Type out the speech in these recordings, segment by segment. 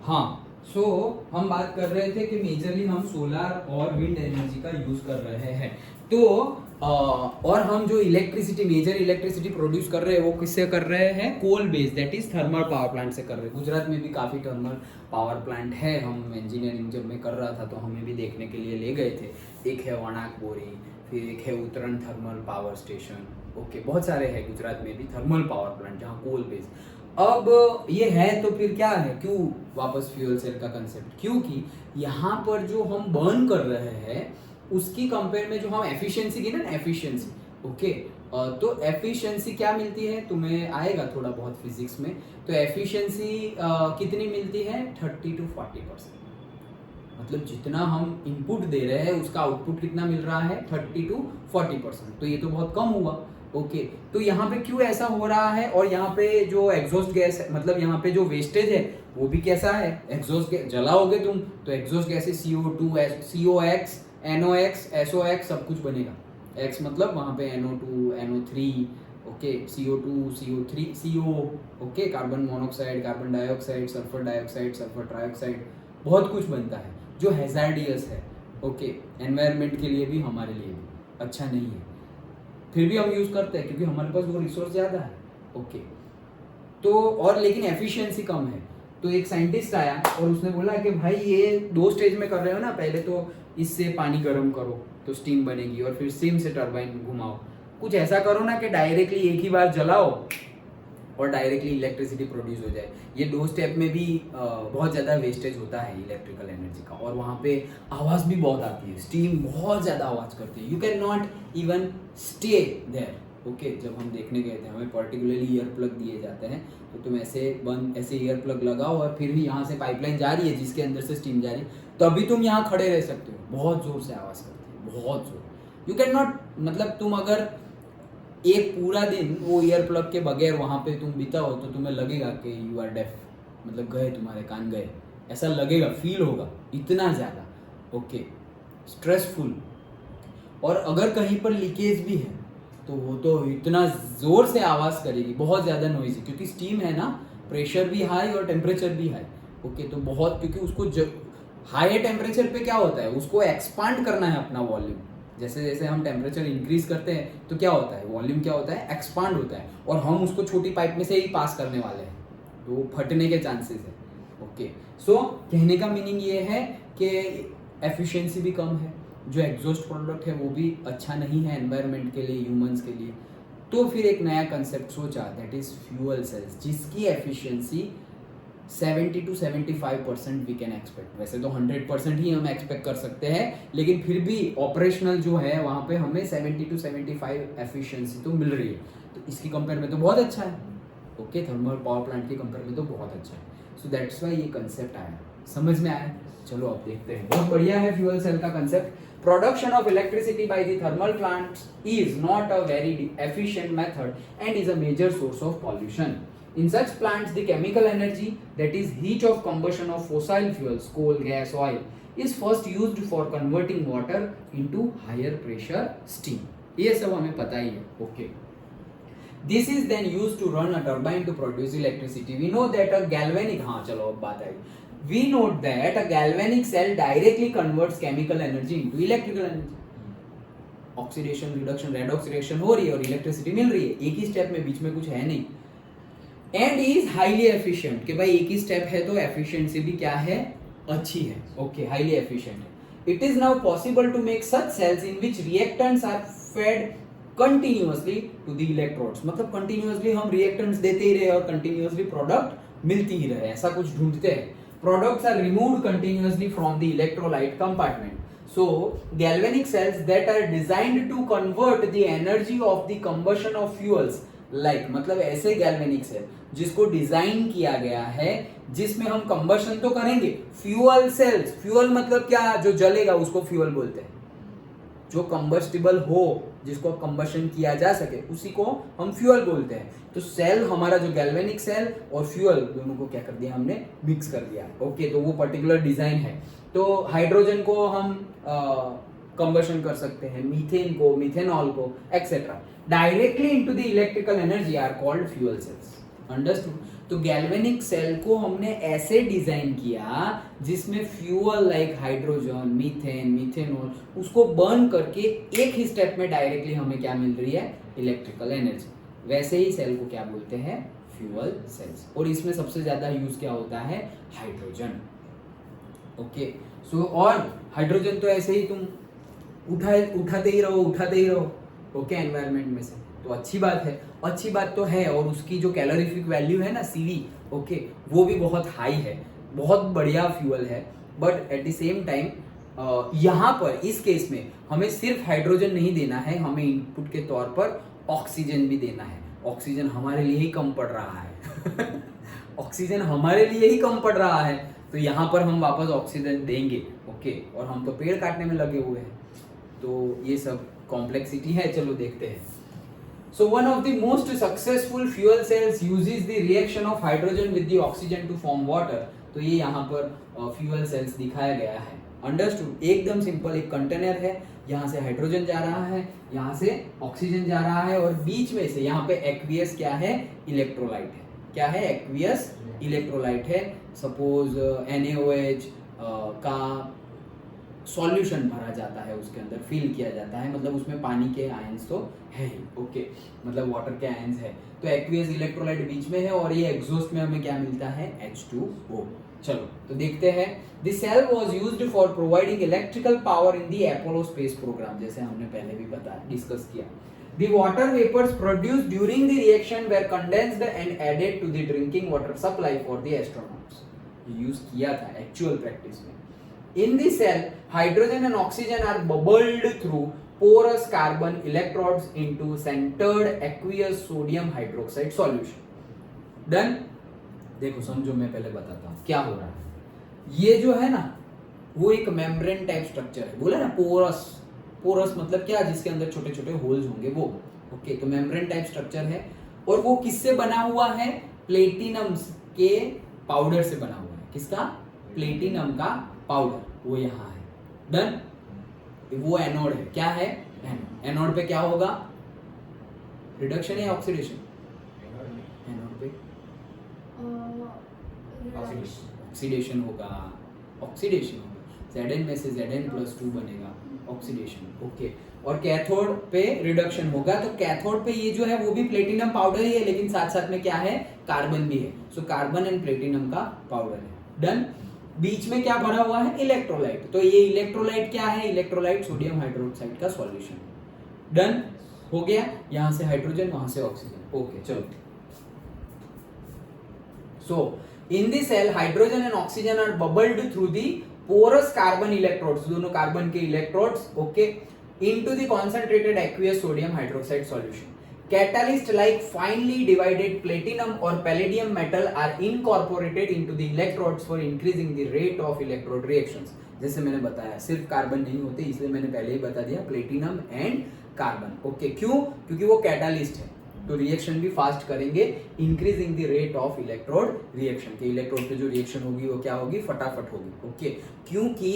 हाँ, सो हम बात कर रहे थे कि मेजरली हम सोलर और विंड एनर्जी का यूज कर रहे हैं। तो और हम जो मेजर इलेक्ट्रिसिटी प्रोड्यूस कर रहे हैं वो किससे कर रहे हैं? Coal base, that is thermal power plant से कर रहे हैं। गुजरात में भी काफ़ी थर्मल पावर प्लांट है। हम इंजीनियरिंग जब मैं कर रहा था तो हमें भी देखने के लिए ले गए थे। एक है वनाक बोरी, फिर एक है उतरण थर्मल पावर स्टेशन। ओके, बहुत सारे हैं गुजरात में भी थर्मल पावर प्लांट जहाँ कोल बेस। अब ये है तो फिर क्या है, क्यों वापस फ्यूल सेल का कंसेप्ट? क्योंकि यहाँ पर जो हम बर्न कर रहे हैं उसकी कंपेयर में जो हम एफिशिएंसी की ना एफिशिएंसी, ओके, तो एफिशिएंसी क्या मिलती है तुम्हें आएगा थोड़ा बहुत फिजिक्स में। तो एफिशिएंसी कितनी मिलती है? 30 to 40%। मतलब जितना हम इनपुट दे रहे हैं उसका आउटपुट कितना मिल रहा है? 30 to 40%। तो ये तो बहुत कम हुआ। ओके, तो यहाँ पे क्यों ऐसा हो रहा है? और यहाँ पे जो एग्जॉस्ट गैस है, मतलब यहाँ पे जो वेस्टेज है वो भी कैसा है? एग्जॉस्ट गैस जलाओगे तुम तो exhaust gases CO2, COX, NOx, SOx सब कुछ बनेगा। X मतलब वहाँ पे NO2, NO3, okay, CO2, CO3, CO, okay, carbon monoxide, carbon dioxide, sulphur dioxide, sulphur trioxide, बहुत कुछ बनता है जो हैजार्डियस है। ओके, एनवायरनमेंट के लिए भी हमारे लिए भी अच्छा नहीं है, फिर भी हम यूज करते हैं क्योंकि हमारे पास वो रिसोर्स ज़्यादा है। ओके, तो और लेकिन एफिशिएंसी कम है। तो एक साइंटिस्ट आया और उसने बोला कि भाई ये 2 स्टेज में कर रहे हो ना, पहले तो इससे पानी गर्म करो तो स्टीम बनेगी और फिर स्टीम से टरबाइन घुमाओ। कुछ ऐसा करो ना कि डायरेक्टली एक ही बार जलाओ और डायरेक्टली इलेक्ट्रिसिटी प्रोड्यूस हो जाए। ये 2 स्टेप में भी बहुत ज़्यादा वेस्टेज होता है इलेक्ट्रिकल एनर्जी का, और वहाँ पे आवाज़ भी बहुत आती है, स्टीम बहुत ज़्यादा आवाज़ करती है। You can not even stay there. Okay, जब हम देखने गए थे हमें पर्टिकुलरली ईयर प्लग दिए जाते हैं, तो तुम ऐसे ईयर प्लग लगाओ और फिर भी यहाँ से पाइपलाइन जा रही है जिसके अंदर से स्टीम जा रही है, तभी तुम यहाँ खड़े रह सकते हो। बहुत ज़ोर से आवाज़ करती है, बहुत ज़ोर। यू कैन नॉट, मतलब तुम अगर एक पूरा दिन वो ईयर प्लग के बगैर वहाँ पे तुम बिताओ तो तुम्हें लगेगा कि यू आर डेफ, मतलब गए, तुम्हारे कान गए, ऐसा लगेगा, फील होगा इतना ज़्यादा। Okay, stressful. और अगर कहीं पर लीकेज भी है तो वो तो इतना ज़ोर से आवाज़ करेगी, बहुत ज़्यादा नॉइज़ी, क्योंकि स्टीम है ना, प्रेशर भी हाई और टेम्परेचर भी हाई। ओके, तो बहुत, क्योंकि उसको हाई टेम्परेचर पे क्या होता है, उसको एक्सपांड करना है अपना वॉल्यूम। जैसे जैसे हम टेम्परेचर इंक्रीज करते हैं तो क्या होता है, वॉल्यूम क्या होता है, एक्सपांड होता है, और हम उसको छोटी पाइप में से ही पास करने वाले हैं, तो फटने के चांसेस है। ओके, सो कहने का मीनिंग ये है कि एफिशिएंसी भी कम है, जो एग्जॉस्ट प्रोडक्ट है वो भी अच्छा नहीं है एनवायरनमेंट के लिए, ह्यूमंस के लिए। तो फिर एक नया कंसेप्ट सोचा, दैट इज फ्यूअल सेल्स, जिसकी efficiency 70 to 75% we can expect. वैसे तो 100% ही हम एक्सपेक्ट कर सकते हैं, लेकिन फिर भी ऑपरेशनल जो है वहाँ पे हमें 70 to 75 एफिशिएंसी तो मिल रही है, तो इसकी कंपेयर में तो बहुत अच्छा है। ओके, थर्मल पावर प्लांट की कंपेयर में तो बहुत अच्छा है। सो दैट्स वाई ये कंसेप्ट आया, समझ में आया। चलो अब देखते हैं, बहुत बढ़िया है फ्यूअल सेल का concept. Production of electricity by the thermal plants is not a very efficient method and is a major source of pollution. In such plants, the chemical energy, that is heat of combustion of fossil fuels, coal, gas, oil, is first used for converting water into higher pressure steam. ये सब हमें पता ही है. Okay. This is then used to run a turbine to produce electricity. We know that a galvanic, हाँ चलो अब बात आई. We know that a galvanic cell directly converts chemical energy into electrical energy. Oxidation, reduction, red oxidation हो रही है और electricity मिल रही है, एक ही स्टेप में, बीच में कुछ है नहीं. एंड इज हाईली एफिशिएंट, कि भाई एक ही स्टेप है तो एफिशिएंसी भी क्या है, अच्छी है. ओके, हाईली एफिशिएंट है. It is now possible to make such cells in which reactants are fed continuously to the electrodes. मतलब कंटिन्यूअसली हम रिएक्टेंट्स देते ही रहे और कंटिन्यूअसली प्रोडक्ट मिलती ही रहे, ऐसा कुछ ढूंढते हैं. Products are removed continuously from the electrolyte compartment. So galvanic cells that are designed to convert the energy of the combustion of fuels, like मतलब ऐसे गैल्वेनिक सेल जिसको डिजाइन किया गया है जिसमें हम कंबशन तो करेंगे. फ्यूअल सेल्स, फ्यूअल मतलब क्या, जो जलेगा उसको फ्यूअल बोलते हैं. जो कंबस्टिबल हो, जिसको कंबशन किया जा सके, उसी को हम फ्यूअल बोलते हैं. तो सेल हमारा जो गैल्वेनिक सेल और फ्यूअल दोनों को क्या कर दिया हमने, मिक्स कर दिया. ओके, तो वो पर्टिकुलर डिजाइन है. तो हाइड्रोजन को हम कंबशन कर सकते हैं, मीथेन को, मिथेनॉल को, etcetera, directly into the electrical energy are called fuel cells. Understood. तो गैल्वेनिक सेल को हमने ऐसे डिजाइन किया जिसमें fuel like hydrogen, methane, methanol, उसको बर्न करके एक ही स्टेप में डायरेक्टली हमें क्या मिल रही है, इलेक्ट्रिकल एनर्जी। वैसे ही सेल को क्या बोलते हैं, फ्यूअल सेल्स। और इसमें सबसे ज्यादा यूज क्या होता है, हाइड्रोजन। ओके सो और हाइड्रोजन तो ऐसे ही तुम उठाते ही रहो ओके एनवायरनमेंट में से, तो अच्छी बात तो है। और उसकी जो कैलोरीफिक वैल्यू है ना CV, ओके, वो भी बहुत हाई है, बहुत बढ़िया फ्यूअल है। But at the same time यहाँ पर इस केस में हमें सिर्फ हाइड्रोजन नहीं देना है, हमें इनपुट के तौर पर ऑक्सीजन भी देना है। ऑक्सीजन हमारे लिए ही कम पड़ रहा है ऑक्सीजन हमारे लिए ही कम पड़ रहा है, तो यहाँ पर हम वापस ऑक्सीजन देंगे। ओके, और हम तो पेड़ काटने में लगे हुए हैं, तो ये सब कॉम्प्लेक्सिटी है। चलो देखते हैं। So one of the most successful fuel cells uses the reaction of hydrogen with the oxygen to form water. तो ये यहाँ पर फ्यूअल सेल्स दिखाया गया है। अंडरस्टूड, एकदम सिंपल। एक कंटेनर है, यहाँ से हाइड्रोजन जा रहा है, यहाँ से ऑक्सीजन जा रहा है, और बीच में से यहाँ पे एक्वियस क्या है, इलेक्ट्रोलाइट है। क्या है, एक्वियस इलेक्ट्रोलाइट है। सपोज NaOH का सॉल्यूशन भरा जाता है, उसके अंदर फिल किया जाता है, मतलब उसमें पानी के आयंस तो है ही। ओके, मतलब वाटर के आयंस है, तो एक्वियस इलेक्ट्रोलाइट बीच में है, और ये एग्जॉस्ट में हमें क्या मिलता है, H2O। चलो तो देखते हैं। The cell was used for providing electrical power in the Apollo space programme, जैसे हमने पहले भी डिस्कस किया। The water vapors produced during the reaction were condensed and added to the drinking water supply for the astronauts. Use किया था actual practice में। In the cell, hydrogen and oxygen are bubbled through porous carbon electrodes into centered aqueous sodium hydroxide solution. Done? देखो समझो, मैं पहले बताता हूँ क्या हो रहा है। ये जो है ना, वो एक मेम्ब्रेन टाइप स्ट्रक्चर है, बोला ना पोरस। पोरस मतलब क्या, जिसके अंदर छोटे छोटे होल्स होंगे वो। ओके, तो मेम्ब्रेन टाइप स्ट्रक्चर है, और वो किससे बना हुआ है, प्लेटिनम के पाउडर से बना हुआ है। किसका, प्लेटिनम का पाउडर, वो यहाँ है। डन? वो एनोड है। क्या है, एनोड पे क्या होगा, रिडक्शन या ऑक्सीडेशन? एनोड पे ऑक्सीडेशन होगा, ऑक्सीडेशन होगा। Zn में से Zn+2 बनेगा, ऑक्सीडेशन। ओके, और कैथोड पे रिडक्शन होगा। तो कैथोड पे ये जो है वो भी प्लेटिनम पाउडर ही है, लेकिन साथ साथ में क्या है, कार्बन भी है। सो कार्बन एंड प्लेटिनम का पाउडर है। डन? बीच में क्या भरा हुआ है, इलेक्ट्रोलाइट। तो ये इलेक्ट्रोलाइट क्या है, इलेक्ट्रोलाइट सोडियम हाइड्रोक्साइड का सॉल्यूशन। डन हो गया, यहां से हाइड्रोजन, वहां से ऑक्सीजन। ओके चलो। So in the cell hydrogen and oxygen are bubbled through the porous carbon electrodes, दोनों कार्बन के electrodes, okay, into the concentrated aqueous sodium hydroxide solution. Catalyst like finely divided platinum or palladium metal are incorporated into the electrodes for increasing the rate of electrode reactions. जैसे मैंने बताया, सिर्फ carbon नहीं होते, इसलिए मैंने पहले ही बता दिया, प्लेटिनम एंड कार्बन। ओके, क्यों? क्योंकि वो कैटालिस्ट है, तो रिएक्शन भी फास्ट करेंगे, increasing the rate of electrode reaction. के इलेक्ट्रोड पे जो रिएक्शन होगी वो क्या होगी, फटाफट होगी। ओके, क्योंकि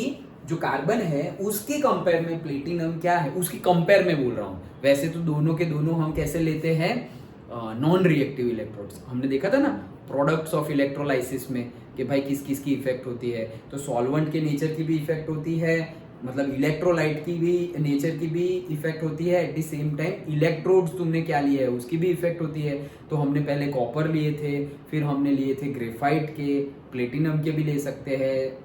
जो कार्बन है उसके कंपेयर में प्लेटिनम क्या है, उसकी कंपेयर में बोल रहा हूँ। वैसे तो दोनों के दोनों हम कैसे लेते हैं, नॉन रिएक्टिव इलेक्ट्रोड्स। हमने देखा था ना प्रोडक्ट्स ऑफ इलेक्ट्रोलाइसिस में कि भाई किस किस की इफेक्ट होती है। तो सॉल्वेंट के नेचर की भी इफेक्ट होती है, मतलब इलेक्ट्रोलाइट की भी नेचर की भी इफेक्ट होती है। At the same time electrodes तुमने क्या लिया है, उसकी भी इफेक्ट होती है। तो हमने पहले कॉपर लिए थे, फिर हमने लिए थे ग्रेफाइट के, प्लेटिनम के भी ले सकते हैं,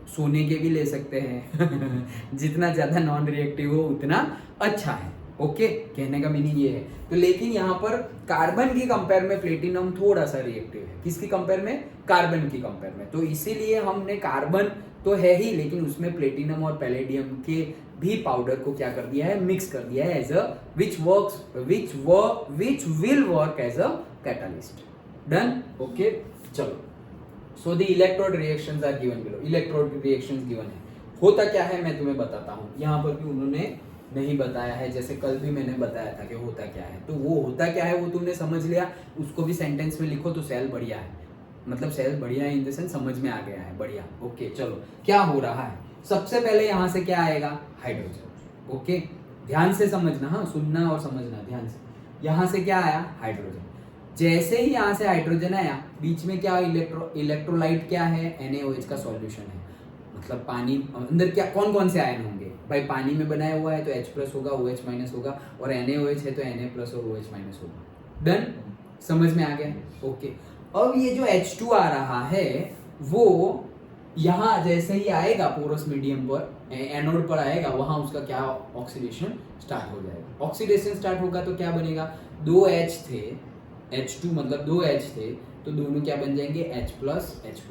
सोने के भी ले सकते हैं जितना ज्यादा नॉन रिएक्टिव हो उतना अच्छा है। ओके, कहने का मीनिंग ये है। तो लेकिन यहाँ पर कार्बन की कंपेयर में प्लेटिनम थोड़ा सा रिएक्टिव है। किसकी कंपेयर में, कार्बन की कंपेयर में। तो इसीलिए हमने कार्बन तो है ही, लेकिन उसमें प्लेटिनम और पैलेडियम के भी पाउडर को क्या कर दिया है, मिक्स कर दिया है as a which will work as a catalyst. Done? Okay चलो। So the electrode reactions are given below. Electrode reactions given है। होता क्या है मैं तुम्हें बताता हूँ। यहाँ पर भी उन्होंने नहीं बताया है, जैसे कल भी मैंने बताया था कि होता क्या है। तो वो होता क्या है वो तुमने समझ लिया, उसको भी सेंटेंस में लिखो तो सेल बढ़िया है, मतलब सेल बढ़िया है इन द सेंस समझ में आ गया है, बढ़िया। ओके चलो, क्या हो रहा है, सबसे पहले यहाँ से क्या आएगा, हाइड्रोजन। ओके, ध्यान से समझना, हाँ, सुनना और समझना ध्यान से। यहाँ से क्या आया, हाइड्रोजन। जैसे ही यहाँ से हाइड्रोजन आया, बीच में क्या इलेक्ट्रोलाइट क्या है, NaOH का सॉल्यूशन है। मतलब पानी अंदर क्या कौन कौन से आयन होंगे भाई, पानी में बनाया हुआ है तो H+ होगा, OH- होगा, और NaOH है तो Na+ और OH- होगा। डन, समझ में आ गया? ओके। अब ये जो H2 आ रहा है वो यहाँ जैसे ही आएगा पोरस मीडियम पर, एनोड पर आएगा, वहां उसका क्या ऑक्सीडेशन स्टार्ट हो जाएगा। ऑक्सीडेशन स्टार्ट होगा तो क्या बनेगा, 2 H थे, H2 मतलब 2 H थे, तो दोनों क्या बन जाएंगे, H+H+।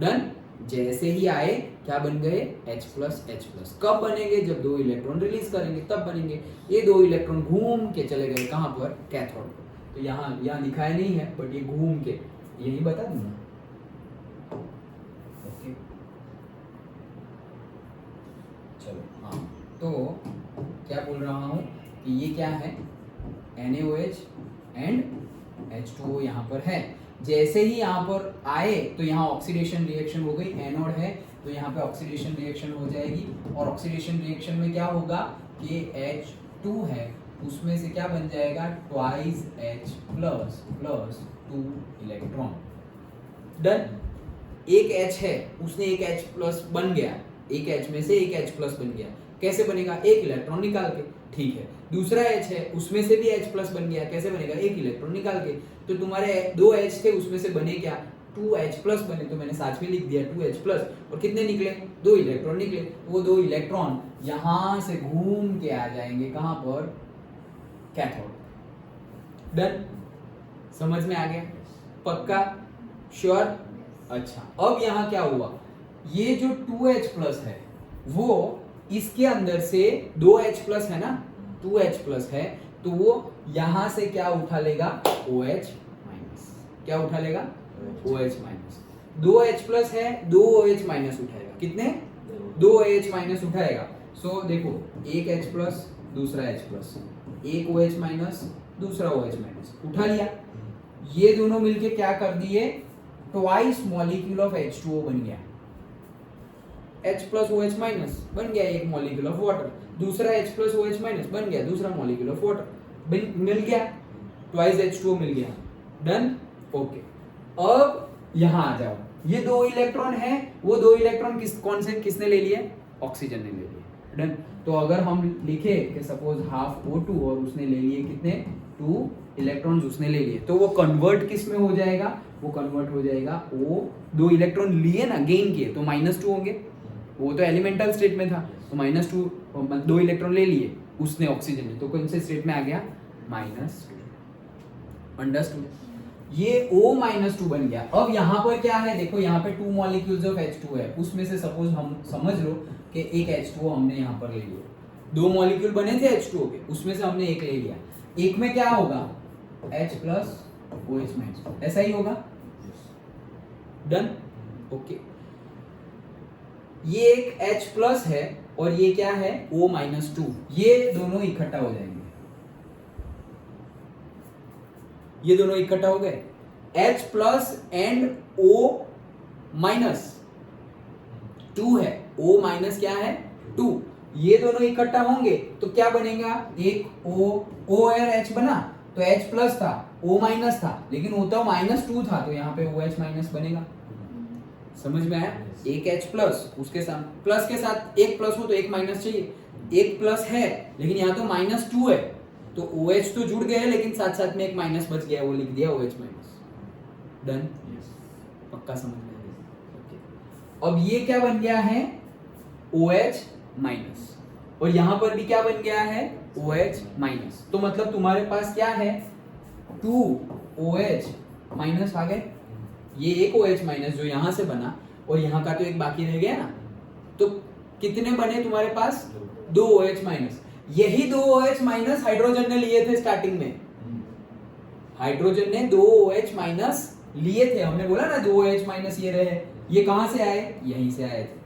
डन। जैसे ही आए क्या बन गए, H+H+। कब बनेंगे, जब 2 इलेक्ट्रॉन रिलीज करेंगे तब बनेंगे। ये 2 इलेक्ट्रॉन घूम के चले गए कहाँ पर, कैथोड पर। तो यहाँ लिखाया नहीं है, बट ये घूम के, यही बता दूंगा। ओके, चलो हाँ, तो क्या बोल रहा हूँ कि ये क्या है, NaOH एंड H2O यहाँ पर है। जैसे ही यहाँ पर आए तो यहाँ ऑक्सीडेशन रिएक्शन हो गई, एनोड है तो यहाँ पे ऑक्सीडेशन रिएक्शन हो जाएगी, और ऑक्सीडेशन रिएक्शन में क्या होगा कि H2 है उसमें से क्या बन जाएगा, 2H प्लस 2 इलेक्ट्रॉन। डन। एक H है, उसने एक H प्लस बन गया, एक H में से एक H प्लस बन गया। कैसे बनेगा, एक इलेक्ट्रॉन निकाल के। ठीक है, दूसरा H है, उसमें से भी H प्लस बन गया। कैसे बनेगा, एक इलेक्ट्रॉन निकाल के। तो तुम्हारे 2 H थे, उसमें से बने क्या, 2 H प्लस बने, तो मैंने साथ में लिख दिया 2 H प्लस। और कितने निकले, 2 इलेक्ट्रॉन निकले। वो 2 इलेक्ट्रॉन यहां से घूम के आ जाएंगे कहां पर, कैथोड। डन, समझ में आ गया, पक्का, श्योर। अच्छा, अब यहाँ क्या हुआ, ये जो 2H प्लस है वो इसके अंदर से 2H प्लस है ना, 2H प्लस है, तो वो यहां से क्या उठा लेगा, OH माइनस। क्या उठा लेगा, OH माइनस। 2H प्लस है, 2 OH माइनस उठाएगा। कितने, 2 OH माइनस उठाएगा। सो देखो, एक H प्लस, दूसरा H प्लस, एक OH माइनस, दूसरा OH माइनस उठा लिया। ये दोनों मिलके क्या कर दिए, ट्वाइस मॉलिक्यूल ऑफ H2O बन गया। H प्लस OH माइनस बन गया एक मॉलिक्यूल ऑफ वाटर, दूसरा H प्लस OH माइनस बन गया दूसरा मॉलिक्यूल ऑफ वाटर, मिल गया, ट्वाइस H2O मिल गया। Done, okay. अब यहां आ जाओ, ये 2 इलेक्ट्रॉन है, वो 2 इलेक्ट्रॉन किसने ले लिए, ऑक्सीजन ने ले लिए। डन। तो अगर हम लिखे कि सपोज हाफ O2 और उसने ले लिए कितने, 2 इलेक्ट्रॉन्स उसने ले लिए, तो वो कन्वर्ट किस में हो जाएगा, वो कन्वर्ट हो जाएगा, वो 2 इलेक्ट्रॉन लिए ना, गेन किए, तो -2 होंगे। वो तो एलिमेंटल स्टेट में था, तो -2, 2 इलेक्ट्रॉन ले लिए उसने ऑक्सीजन ने, तो कौन से स्टेट में आ गया, -2। अंडरस्टूड। ये O-2 बन गया। अब यहाँ पर क्या है, देखो यहाँ पे 2 मॉलिक्यूल्स ऑफ H2 है, उसमें से सपोज हम समझ लो कि एक H2O हमने यहाँ पर ले लिया। 2 मॉलिक्यूल बने थे H2O के, उसमें से हमने एक ले लिया। एक में क्या होगा, H प्लस OH माइनस, ऐसा ही होगा। Done, okay. ये एक H प्लस है और ये क्या है, O-2, ये दोनों इकट्ठा हो जाएंगे, ये दोनों इकट्ठा हो गए, H plus and O minus 2 है, O माइनस क्या है, 2, ये दोनों इकट्ठा होंगे तो क्या बनेगा, एक O और H बना, तो H प्लस था, O माइनस था, लेकिन होता -2 था, तो यहाँ पे OH माइनस बनेगा। समझ में आया, एक H प्लस, उसके साथ प्लस के साथ एक प्लस हो तो एक माइनस चाहिए, एक प्लस है लेकिन यहाँ तो -2 है, तो OH तो जुड़ गए लेकिन साथ साथ में एक माइनस बच गया, वो लिख दिया OH माइनस। डन, पक्का समझ में आया। अब ये क्या बन गया है, OH माइनस, और यहां पर भी क्या बन गया है, OH माइनस। तो मतलब तुम्हारे पास क्या है, 2 OH माइनस आ गए, ये एक OH माइनस जो यहां से बना, और यहां का तो एक बाकी रह गया ना, तो कितने बने तुम्हारे पास, 2 OH माइनस। यही 2 OH माइनस हाइड्रोजन ने लिए थे स्टार्टिंग में, हाइड्रोजन ने 2 OH माइनस लिए थे, हमने बोला ना 2 OH माइनस ये रहे, ये कहां से आए, यहीं से आए थे।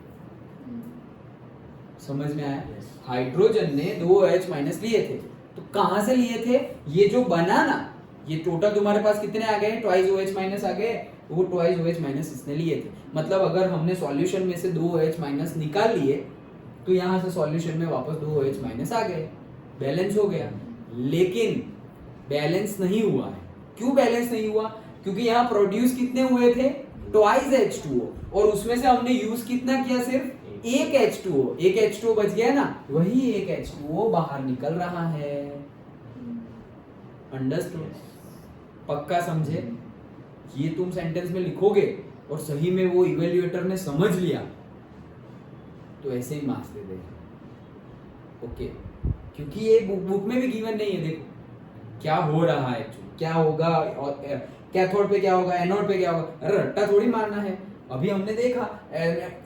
समझ में आया, हाइड्रोजन ने 2 OH माइनस लिए थे, तो कहां से लिए थे, ये जो बना ना, ये टोटल तुम्हारे पास कितने आ गए, ट्वाइस OH माइनस आ गए, वो ट्वाइस OH माइनस इसने लिए थे। मतलब अगर हमने सॉल्यूशन में से 2 OH माइनस निकाल लिए तो यहां से सॉल्यूशन में वापस 2 OH माइनस आ गए, बैलेंस हो गया। लेकिन बैलेंस नहीं हुआ है, क्यों बैलेंस नहीं हुआ? क्योंकि यहाँ प्रोड्यूस कितने हुए थे? ट्वाइस H2O, और उसमें से हमने यूज कितना किया? सिर्फ एक H2O। एक H2O बच गया ना, वही एक H2O बाहर निकल रहा है। अंडरस्टूड? पक्का समझे? ये तुम सेंटेंस में लिखोगे और सही में वो इवेल्युएटर ने समझ लिया तो ऐसे ही मार्क्स दे देगा। ओके, क्योंकि ये बुक में भी गिवन नहीं है। देखो क्या हो रहा है एक्चुअली, क्या होगा कैथोड पे, क्या होगा एनोड पे, क्या होगा। अरे रट्टा थोड़ी मारना है। अभी हमने देखा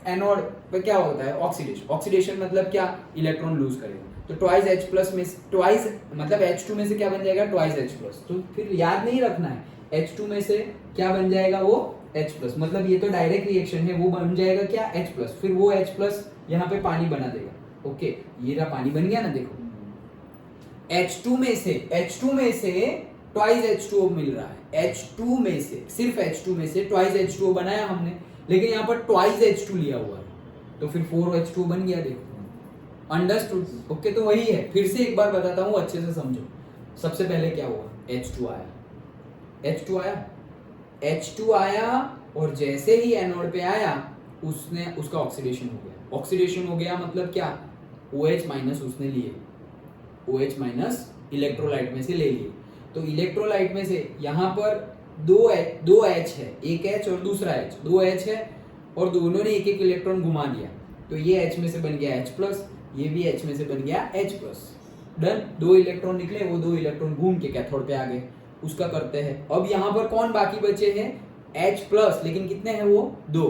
एनोड पे क्या होता है? ऑक्सीडेशन। ऑक्सीडेशन मतलब क्या? इलेक्ट्रॉन लूज करेगा। तो ट्वाइस H प्लस में ट्वाइस मतलब H2 में से क्या बन जाएगा? Twice H plus. तो फिर याद नहीं रखना है, H2 में से क्या बन जाएगा? वो H प्लस। मतलब ये तो डायरेक्ट रिएक्शन है, वो बन जाएगा क्या? H plus. फिर वो H प्लस यहाँ पे पानी बना देगा। ओके, ये रहा पानी बन गया ना। देखो H2 में से ट्वाइस H2O मिल रहा है। H2 में से, सिर्फ H2 में से ट्वाइस H2O बनाया हमने, लेकिन यहाँ पर ट्वाइस H2 लिया हुआ है, तो फिर 4H2O बन गया। देखो, अंडरस्टूड? ओके, तो वही है। फिर से एक बार बताता हूँ, अच्छे से समझो। सबसे पहले क्या हुआ? H2 आया, H2 आया और जैसे ही एनोड पे आया उसका ऑक्सीडेशन हो गया। ऑक्सीडेशन हो गया मतलब क्या? OH माइनस उसने लिए, OH माइनस इलेक्ट्रोलाइट में से ले लिए। तो इलेक्ट्रोलाइट में से यहाँ पर दो H है, एक H और दूसरा H, दो H है और दोनों ने एक एक इलेक्ट्रॉन घुमा दिया। तो ये H में से बन गया H प्लस, ये भी H में से बन गया H प्लस। डन। दो इलेक्ट्रॉन निकले, वो दो इलेक्ट्रॉन घूम के कैथोड पे आ गए। उसका करते हैं। अब यहाँ पर कौन बाकी बचे हैं? H प्लस, लेकिन कितने हैं वो? दो।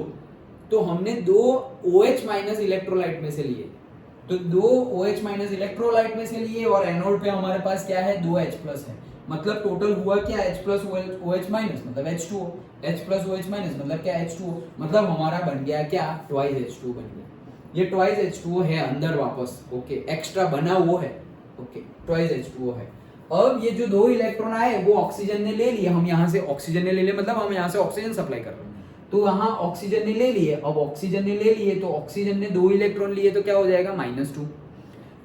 तो हमने दो OH माइनस इलेक्ट्रोलाइट में से लिए, तो दो OH माइनस इलेक्ट्रोलाइट में से लिए और एनोड पे हमारे पास क्या है? दो H प्लस है। मतलब टोटल हुआ क्या? H प्लस OH माइनस मतलब H2O, H plus OH minus मतलब क्या? H2O। मतलब हमारा बन गया क्या? ट्वाइस H2O बन गया। ये ट्वाइस H2O है अंदर वापस। ओके, एक्स्ट्रा बना वो है। ओके, ट्वाइस H2O है। अब ये जो दो इलेक्ट्रॉन आए वो ऑक्सीजन ने ले लिए। हम यहाँ से ऑक्सीजन ने ले लिए, मतलब हम यहाँ से ऑक्सीजन सप्लाई कर रहे हैं, तो वहां ऑक्सीजन ने ले लिए। अब ऑक्सीजन ने ले लिए तो ऑक्सीजन ने दो इलेक्ट्रॉन लिए, तो क्या हो जाएगा? -2।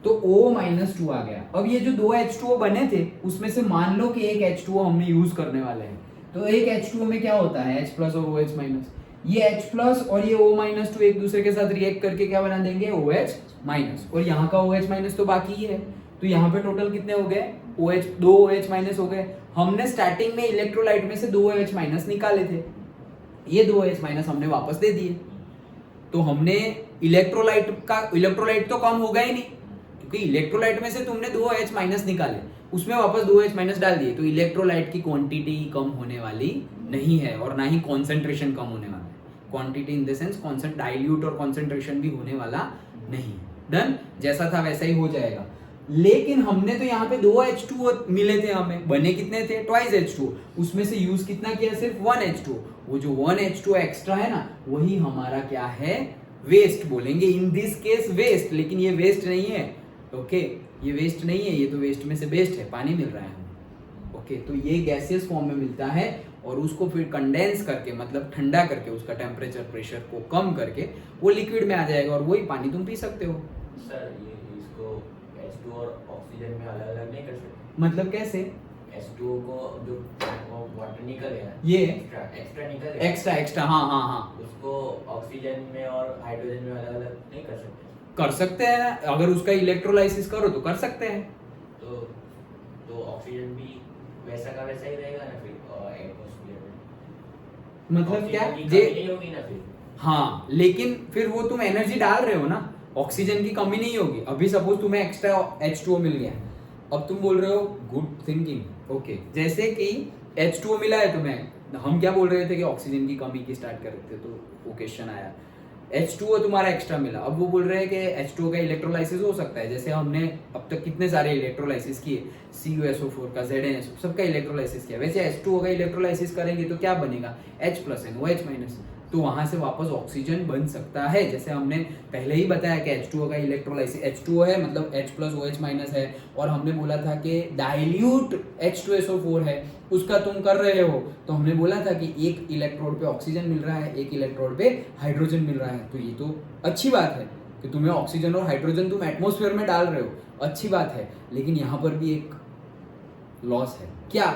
तो O-2 आ गया। अब ये जो दो H2O बने थे उसमें से मान लो कि एक H2O हमने यूज करने वाले हैं, तो एक H2O में क्या होता है? H प्लस और OH माइनस। ये H प्लस और ये O-2 एक दूसरे के साथ रिएक्ट करके क्या बना देंगे? OH minus. और यहाँ का OH माइनस तो बाकी ही है, तो यहाँ पे टोटल कितने हो गए? दो OH माइनस हो गए। हमने स्टार्टिंग में इलेक्ट्रोलाइट में से दो OH माइनस निकाले थे, ये दो OH माइनस हमने वापस दे दिए। तो हमने इलेक्ट्रोलाइट तो कम होगा ही नहीं, क्योंकि इलेक्ट्रोलाइट में से तुमने दो OH माइनस निकाले, उसमें वापस दो OH माइनस डाल दिए, तो इलेक्ट्रोलाइट की क्वांटिटी कम होने वाली नहीं है और ना ही कॉन्सेंट्रेशन कम होने वाला है। Quantity in the sense dilute और कॉन्सेंट्रेशन भी होने वाला नहीं। डन। जैसा था वैसा ही हो जाएगा। लेकिन हमने तो यहाँ पे दो H2O मिले थे, हमें बने कितने थे? Twice H2O। उसमें से यूज कितना किया? सिर्फ 1 H2O। वो जो 1 H2O एक्स्ट्रा है ना, वही हमारा क्या है? वेस्ट बोलेंगे इन दिस केस, वेस्ट। लेकिन ये वेस्ट नहीं है। ओके, ये वेस्ट नहीं है, ये तो वेस्ट में से बेस्ट है, पानी मिल रहा है हमें। ओके, तो ये गैसियस फॉर्म में मिलता है और उसको फिर कंडेंस करके, मतलब ठंडा करके, उसका टेम्परेचर प्रेशर को कम करके वो लिक्विड में आ जाएगा और वही पानी तुम पी सकते हो। सर ये इसको H2O और ऑक्सीजन में अलग अलग नहीं कर सकते? मतलब कैसे? H2O को जो वाटर निकलेगा, ये एक्स्ट्रा निकलेगा, एक्स्ट्रा हाँ, उसको ऑक्सीजन में और हाइड्रोजन में अलग अलग नहीं कर सकते? कर सकते हैं, अगर उसका इलेक्ट्रोलाइसिस करो तो कर सकते हैं। तो ऑक्सीजन भी वैसा का वैसा ही रहेगा ना फिर एटमॉस्फेयर में? मतलब क्या? नहीं होगी ना फिर? हाँ, लेकिन फिर वो तुम एनर्जी डाल रहे हो ना, ऑक्सीजन की कमी नहीं होगी। अभी सपोज तुम्हें एक्स्ट्रा H2O मिल गया, अब तुम बोल रहे हो गुड थिंकिंग। ओके, जैसे कि H2O मिला है तुम्हें, हम क्या बोल रहे थे कि ऑक्सीजन की कमी की स्टार्ट कर रहे थे, तो वो क्वेश्चन आया। H2O तुम्हारा एक्स्ट्रा मिला, अब वो बोल रहे हैं कि H2O का इलेक्ट्रोलाइसिस हो सकता है। जैसे हमने अब तक कितने सारे इलेक्ट्रोलाइसिस किए, CuSO4 का, ZnSO, सबका इलेक्ट्रोलाइसिस किया। वैसे H2O का इलेक्ट्रोलाइसिस करेंगे तो क्या बनेगा? H plus NOH minus. तो वहां से वापस ऑक्सीजन बन सकता है। जैसे हमने पहले ही बताया कि H2O का इलेक्ट्रोलाइसिस, H2O है मतलब H प्लस OH माइनस है, और हमने बोला था कि डाइल्यूट H2SO4 है, उसका तुम कर रहे हो। तो हमने बोला था कि एक इलेक्ट्रोड पे ऑक्सीजन मिल रहा है, एक इलेक्ट्रोड पे हाइड्रोजन मिल रहा है। तो ये तो अच्छी बात है कि तुम्हें ऑक्सीजन और हाइड्रोजन तुम एटमॉस्फेयर में डाल रहे हो, अच्छी बात है। लेकिन यहाँ पर भी एक लॉस है। क्या?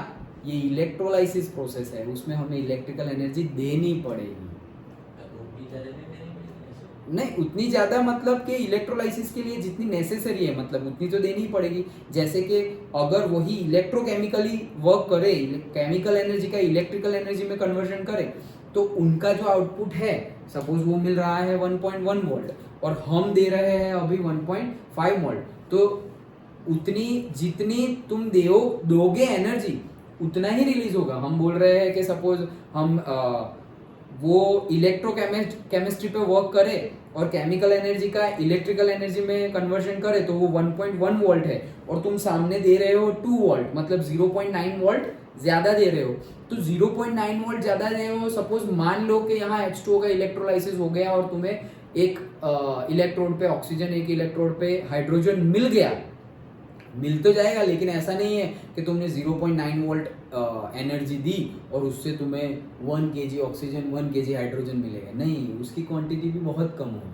ये इलेक्ट्रोलाइसिस प्रोसेस है, उसमें हमें इलेक्ट्रिकल एनर्जी देनी पड़ेगी। उतनी ज़्यादा नहीं देनी पड़ेगी ऐसे? नहीं उतनी ज़्यादा मतलब कि इलेक्ट्रोलाइसिस के लिए जितनी नेसेसरी है मतलब उतनी तो देनी ही पड़ेगी। जैसे कि अगर वही इलेक्ट्रोकेमिकली वर्क करे, केमिकल एनर्जी का इलेक्ट्रिकल एनर्जी में कन्वर्जन करे, तो उनका जो आउटपुट है सपोज वो मिल रहा है 1.1 वोल्ट और हम दे रहे हैं अभी 1.5 वोल्ट, तो उतनी जितनी तुम दोगे एनर्जी उतना ही रिलीज होगा। हम बोल रहे हैं कि सपोज हम वो इलेक्ट्रोकेमिस्ट्री पे वर्क करे और केमिकल एनर्जी का इलेक्ट्रिकल एनर्जी में कन्वर्जन करे तो वो 1.1 वोल्ट है और तुम सामने दे रहे हो 2 वोल्ट मतलब 0.9 वोल्ट ज्यादा दे रहे हो। तो 0.9 वोल्ट ज्यादा दे रहे हो, सपोज मान लो कि यहाँ H2O का इलेक्ट्रोलाइसिस हो गया और तुम्हें एक इलेक्ट्रोड पे ऑक्सीजन, एक इलेक्ट्रोड पे हाइड्रोजन मिल गया, मिल तो जाएगा लेकिन ऐसा नहीं है कि तुमने 0.9 वोल्ट एनर्जी दी और उससे तुम्हें 1 kg ऑक्सीजन 1 kg हाइड्रोजन मिलेगा, नहीं, उसकी क्वांटिटी भी बहुत कम होगी,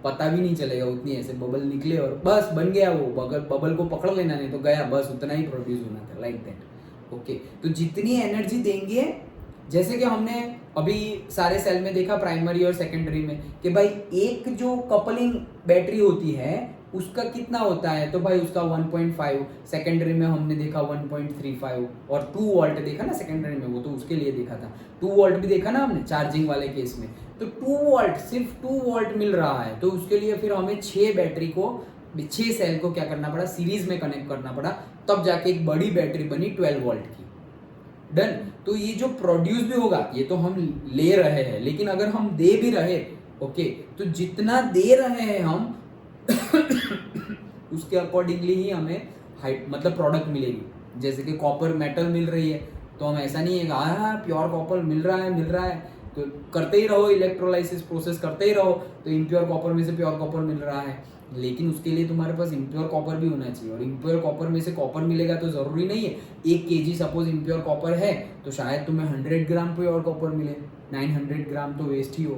पता भी नहीं चलेगा, उतनी ऐसे बबल निकले और बस बन गया, वो बबल को पकड़ लेना नहीं तो गया, बस उतना ही प्रोड्यूस होना था, लाइक दैट। ओके, तो जितनी एनर्जी देंगे, जैसे कि हमने अभी सारे सेल में देखा प्राइमरी और सेकेंडरी में कि भाई एक जो कपलिंग बैटरी होती है उसका कितना होता है, तो भाई उसका 1.5, सेकेंडरी में हमने देखा 1.35 और 2 वोल्ट देखा ना सेकेंडरी में, वो तो उसके लिए देखा था, 2 वोल्ट भी देखा ना हमने चार्जिंग वाले केस में, तो 2 वोल्ट सिर्फ 2 वोल्ट मिल रहा है, तो उसके लिए फिर हमें 6 बैटरी को 6 सेल को क्या करना पड़ा, सीरीज में कनेक्ट करना पड़ा, तब जाके एक बड़ी बैटरी बनी 12 वोल्ट की। डन। तो ये जो प्रोड्यूस भी होगा ये तो हम ले रहे हैं, लेकिन अगर हम दे भी रहे, ओके, तो जितना दे रहे हैं हम उसके अकॉर्डिंगली ही हमें मतलब प्रोडक्ट मिलेगी। जैसे कि कॉपर मेटल मिल रही है तो हम ऐसा नहीं है कि हाँ प्योर कॉपर मिल रहा है तो करते ही रहो, इलेक्ट्रोलाइसिस प्रोसेस करते ही रहो, तो इम्प्योर कॉपर में से प्योर कॉपर मिल रहा है, लेकिन उसके लिए तुम्हारे पास इम्प्योर कॉपर भी होना चाहिए, और इम्प्योर कॉपर में से कॉपर मिलेगा तो जरूरी नहीं है 1 kg सपोज इम्प्योर कॉपर है तो शायद तुम्हें 100 ग्राम प्योर कॉपर मिले, 900 ग्राम तो वेस्ट ही हो,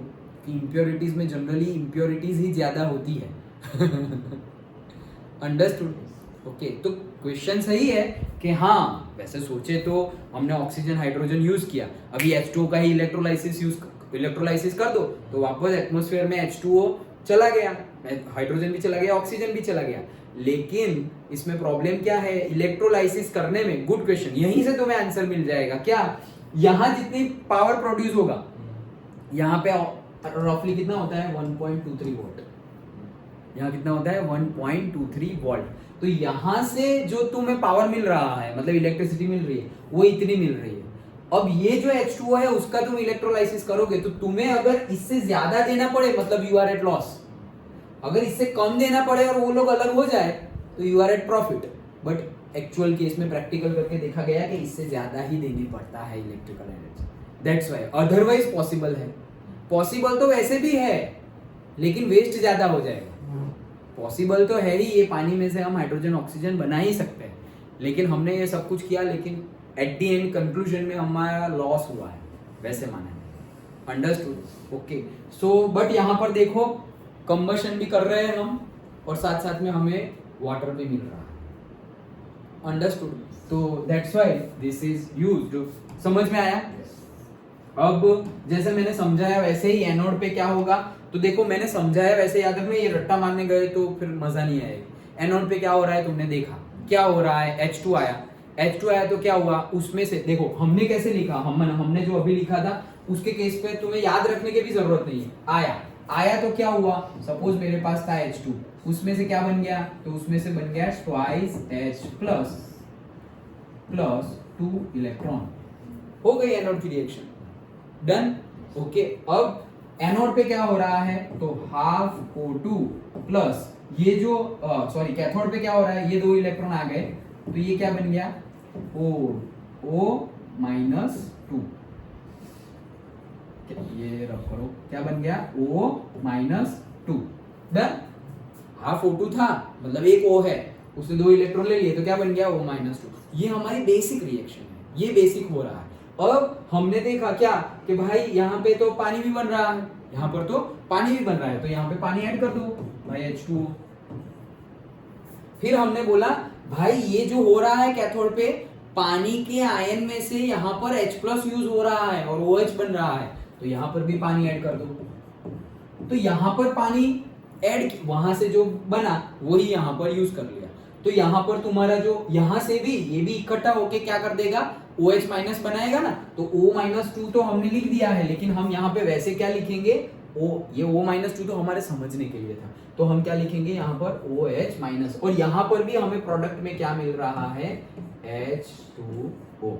कि इम्प्योरिटीज में जनरली इम्प्योरिटीज ही ज्यादा होती है। अंडरस्टूड? ओके, तो क्वेश्चन सही है कि हाँ वैसे सोचे तो हमने ऑक्सीजन हाइड्रोजन यूज किया, अभी H2O का ही इलेक्ट्रोलाइसिस कर दो तो वापस एटमॉस्फेयर में H2O चला गया, हाइड्रोजन भी चला गया, ऑक्सीजन भी चला गया, लेकिन इसमें प्रॉब्लम क्या है इलेक्ट्रोलाइसिस करने में? गुड क्वेश्चन, यहीं से तुम्हें आंसर मिल जाएगा। क्या? यहाँ जितनी पावर प्रोड्यूस होगा यहाँ पे रफली कितना होता है 1.23 वोल्ट, यहाँ कितना होता है 1.23 वोल्ट, तो यहाँ से जो तुम्हें पावर मिल रहा है मतलब इलेक्ट्रिसिटी मिल रही है वो इतनी मिल रही है। अब ये जो H2O है उसका तुम इलेक्ट्रोलाइसिस करोगे तो तुम्हें अगर इससे ज्यादा देना पड़े मतलब यू आर एट लॉस, अगर इससे कम देना पड़े और वो लोग अलग हो जाए तो you are at profit. But actual case में प्रैक्टिकल करके देखा गया कि इससे ज्यादा ही देनी पड़ता है electrical energy, that's why. Otherwise possible है, पॉसिबल तो वैसे भी है लेकिन वेस्ट ज्यादा हो जाएगा। पॉसिबल तो है ही, ये पानी में से हम हाइड्रोजन ऑक्सीजन बना ही सकते हैं, लेकिन हमने ये सब कुछ किया लेकिन एट दी एंड कंक्लूजन में हमारा लॉस हुआ है वैसे माने में। अंडरस्टूड? ओके, सो बट यहाँ पर देखो कंबशन भी कर रहे हैं हम और साथ साथ में हमें वाटर भी मिल रहा है। अंडरस्टूड? तो that's why this is used. समझ में आया? अब जैसे मैंने समझाया वैसे ही एनोड पे क्या होगा, तो देखो मैंने समझाया वैसे याद रखना, ये रट्टा मारने गए तो फिर मजा नहीं आएगा। एनोड पे क्या हो रहा है तुमने देखा, क्या हो रहा है, H2 आया तो क्या हुआ, उसमें से देखो हमने कैसे लिखा, हमने जो अभी लिखा था उसके केस पे तुम्हें याद रखने की भी जरूरत नहीं है। आया तो क्या हुआ, सपोज मेरे पास था H2, उसमें से क्या बन गया, तो उसमें से बन गया ट्वाइस H प्लस 2 इलेक्ट्रॉन, हो गई एनोड की रिएक्शन। डन? ओके, अब एनोड पे क्या हो रहा है, तो हाफ O2 प्लस ये जो कैथोड पे क्या हो रहा है, ये 2 इलेक्ट्रॉन आ गए तो ये क्या बन गया O -2, ये रख करो, क्या बन गया O -2। डन? हाफ O2 था मतलब एक O है, उससे 2 इलेक्ट्रॉन ले लिए तो क्या बन गया O -2। ये हमारी बेसिक रिएक्शन है, ये बेसिक हो रहा है। अब हमने देखा क्या कि भाई यहाँ पे तो पानी भी बन रहा है, यहाँ पर तो पानी भी बन रहा है, तो यहाँ पे पानी ऐड कर दो भाई H2O। फिर हमने बोला भाई ये जो हो रहा है कैथोड पे पानी के आयन में से यहाँ पर H+ यूज हो रहा है और OH बन रहा है, तो यहाँ पर भी पानी ऐड कर दो। तो यहाँ पर पानी ऐड, वहां से जो बना वही यहाँ पर यूज कर लिया। तो यहाँ पर तुम्हारा जो यहाँ से भी ये भी इकट्ठा होके क्या कर देगा, OH- बनाएगा ना। तो O-2 तो हमने लिख दिया है, लेकिन हम यहाँ पे वैसे क्या लिखेंगे, ये O-2 तो हमारे समझने के लिए था, तो हम क्या लिखेंगे यहाँ पर OH-, और यहाँ पर भी हमें प्रोडक्ट में क्या मिल रहा है, H2O।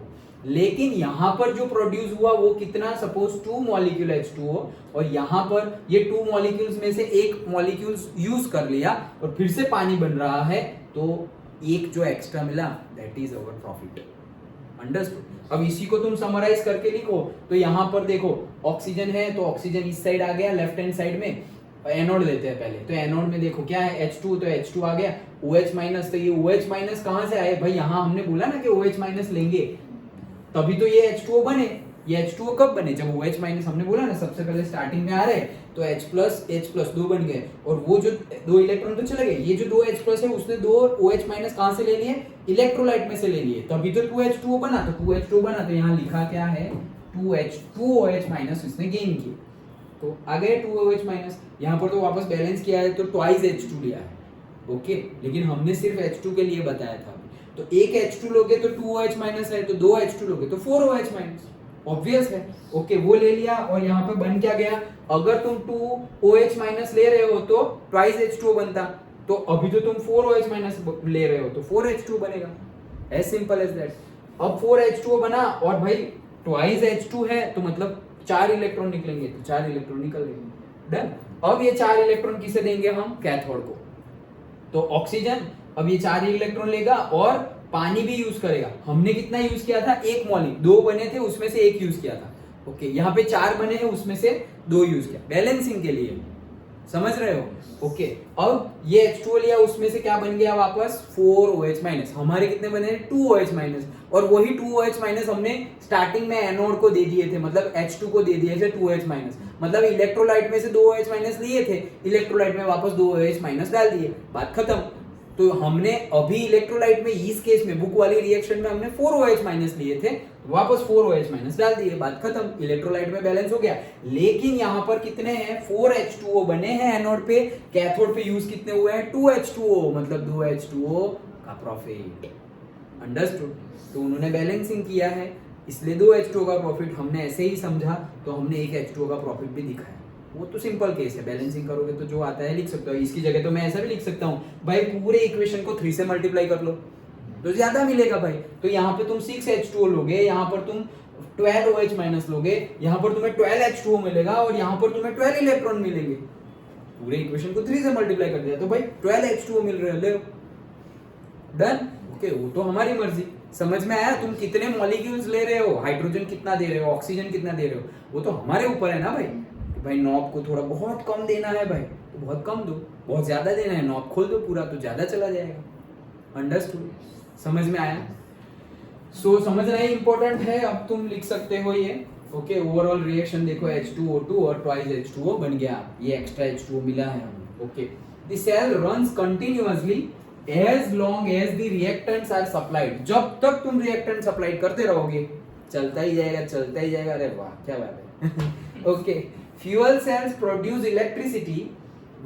लेकिन यहाँ पर जो प्रोड्यूस हुआ वो कितना, सपोज 2 मॉलिक्यूल H2O, और यहाँ पर ये 2 मॉलिक्यूल्स में से एक मॉलिक्यूल्स यूज कर लिया और फिर से पानी बन रहा है, तो एक जो एक्स्ट्रा मिला that is our profit. Understood. अब इसी को तुम समराइज करके लिखो, तो यहाँ पर देखो ऑक्सीजन है, तो ऑक्सीजन इस साइड आ गया लेफ्ट हैंड साइड में, एनोड लेते हैं पहले। तो एनोड में देखो क्या है, H2, तो H2 आ गया, OH-, तो ये OH- कहां से आए भाई, यहाँ हमने बोला ना कि OH- लेंगे तभी तो ये H2O बने। ये H2O कब बने, जब OH- हमने बोला ना सबसे पहले स्टार्टिंग में आ रहे, तो H+ दो बन गए, और वो जो 2 इलेक्ट्रॉन तो चले गए, ये जो 2 H+ है उसने 2 OH- कहां से ले लिए, इलेक्ट्रोलाइट में से ले लिए, तभी तो 2H2O बना। तो 2H2O बना, तो यहाँ लिखा क्या है, 2OH- इसने गेन किए, तो आ गए 2OH-। यहाँ पर तो वापस बैलेंस किया है, तो ट्वाइस H2 लिया है, ओके। लेकिन हमने सिर्फ H2 के लिए बताया था, तो एक H2 लोगे तो 2OH- है, तो 2 H2 लोगे तो 4 OH-, ऑब्वियस है, ओके। वो ले लिया, और यहाँ पे बन क्या गया, अगर तुम 2 OH- ले रहे हो तो ट्वाइस H2O बनता, तो अभी तो तुम 4 OH- ले रहे हो तो 4 H2O बनेगा, एज सिंपल एज दैट। अब 4 H2O बना, और भाई ट्वाइस H2 है तो मतलब 4 इलेक्ट्रॉन निकलेंगे, तो 4 इलेक्ट्रॉन निकल देंगे, डन। अब ये 4 इलेक्ट्रॉन किसे देंगे हम, कैथोड को। तो ऑक्सीजन अब ये 4 इलेक्ट्रॉन लेगा और पानी भी यूज करेगा। हमने कितना यूज किया था, 1 मॉलिक्यूल, 2 बने थे उसमें से 1 यूज किया था, ओके। यहाँ पे 4 बने हैं उसमें से 2 यूज किया, बैलेंसिंग के लिए, समझ रहे हो, ओके। अब ये H2O लिया, उसमें से क्या बन गया वापस, 4 OH-। हमारे कितने बने हैं, 2 OH-, और वही 2 OH- हमने स्टार्टिंग में एनोड को दे दिए थे, मतलब H2 को दे दिए थे 2 OH-, मतलब इलेक्ट्रोलाइट में से 2 OH- लिए थे, इलेक्ट्रोलाइट में वापस 2 OH- डाल दिए, बात खत्म। तो हमने अभी इलेक्ट्रोलाइट में, इस केस में बुक वाली रिएक्शन में हमने 4 OH- लिए थे, वापस 4 OH- डाल दिए, बात खत्म, इलेक्ट्रोलाइट में बैलेंस हो गया। लेकिन यहाँ पर कितने हैं, 4 H2O बने हैं एनोड पे, कैथोड पे यूज कितने हुए हैं, 2 H2O, मतलब 2 H2O का प्रॉफिट, अंडरस्टूड। तो उन्होंने बैलेंसिंग किया है, इसलिए 2 H2O का प्रॉफिट हमने ऐसे ही समझा, तो हमने 1 H2O का प्रॉफिट भी दिखाया। वो तो सिंपल केस है, बैलेंसिंग करोगे तो जो आता है लिख सकते हो। इसकी जगह तो मैं ऐसा भी लिख सकता हूँ, भाई पूरे इक्वेशन को 3 से मल्टीप्लाई कर लो तो ज्यादा मिलेगा भाई। तो यहाँ पे तुम 6 H2O लोगे, यहाँ पर तुम 12 OH- लोगे, यहाँ पर तुम्हें 12 H2O मिलेगा, और यहाँ पर तुम्हें 12 इलेक्ट्रॉन मिलेंगे। पूरे इक्वेशन को 3 से मल्टीप्लाई कर दिया तो भाई 12 H2O मिल रहे ले, डन, ओके। वो तो हमारी मर्जी, समझ में आया। तुम कितने मॉलिक्यूल्स ले रहे हो, हाइड्रोजन कितना दे रहे हो, ऑक्सीजन कितना दे रहे हो, वो तो हमारे ऊपर है ना भाई। भाई नॉब को थोड़ा बहुत कम देना है भाई, तो बहुत कम दो, बहुत ज्यादा देना है नॉब खोल दो पूरा, तो ज्यादा चला जाएगा, अंडरस्टूड, समझ में आया। सो समझना ही इंपॉर्टेंट है। अब तुम लिख सकते हो ये, ओके। ओवरऑल रिएक्शन देखो, H2O2 और ट्वाइस H2O बन गया, ये एक्स्ट्रा H2O मिला है हमें, okay. The cell runs continuously as long as the reactants are supplied. जब तक तुम रिएक्टेंट सप्लाई करते रहोगे चलता ही जाएगा, चलता ही जाएगा। अरे वाह क्या बात है, okay. Fuel cells produce electricity